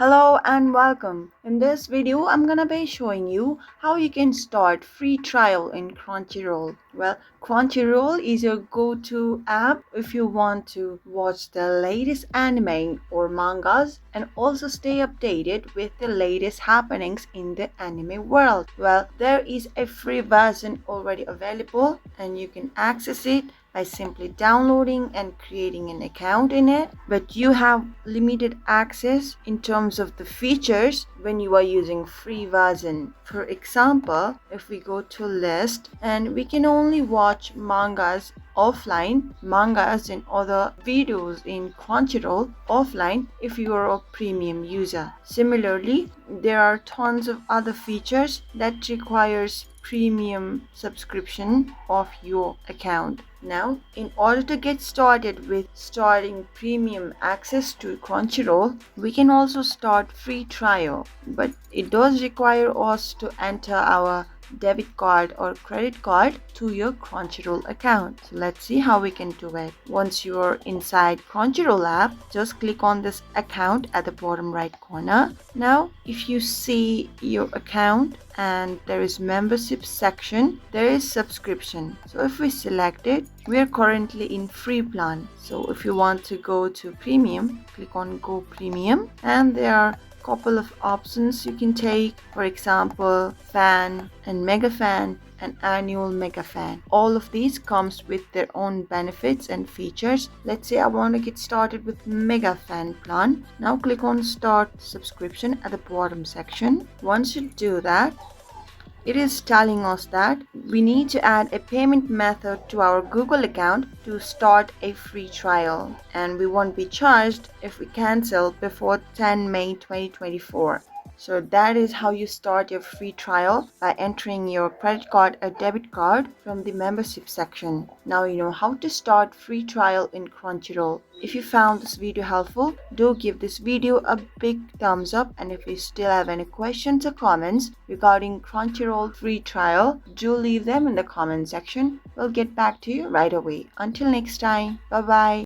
Hello and welcome. In this video, I'm gonna be showing you how you can start free trial in Crunchyroll. Well, Crunchyroll is your go-to app if you want to watch the latest anime or mangas and also stay updated with the latest happenings in the anime world. Well, there is a free version already available and you can access it by simply downloading and creating an account in it, but you have limited access in terms of the features when you are using free version. For example, if we go to list and we can only watch mangas offline, mangas and other videos in Crunchyroll offline if you are a premium user. Similarly, there are tons of other features that requires premium subscription of your account. Now, in order to get started with starting premium access to Crunchyroll, we can also start free trial, but it does require us to enter our debit card or credit card to your Crunchyroll account. So let's see how we can do it. Once you are inside Crunchyroll app, just click on this account at the bottom right corner. Now, if you see your account and there is membership section, there is subscription. So if we select it, we are currently in free plan. So if you want to go to premium, click on go premium, and there are couple of options you can take. For example, fan and mega fan and annual mega fan. All of these comes with their own benefits and features. Let's say I want to get started with mega fan plan. Now click on start subscription at the bottom section. Once you do that, it is telling us that we need to add a payment method to our Google account to start a free trial, and we won't be charged if we cancel before 10 May 2024. So that is how you start your free trial, by entering your credit card or debit card from the membership section. Now you know how to start free trial in Crunchyroll. If you found this video helpful, do give this video a big thumbs up, and if you still have any questions or comments regarding Crunchyroll free trial, do leave them in the comment section. We'll get back to you right away. Until next time, bye bye.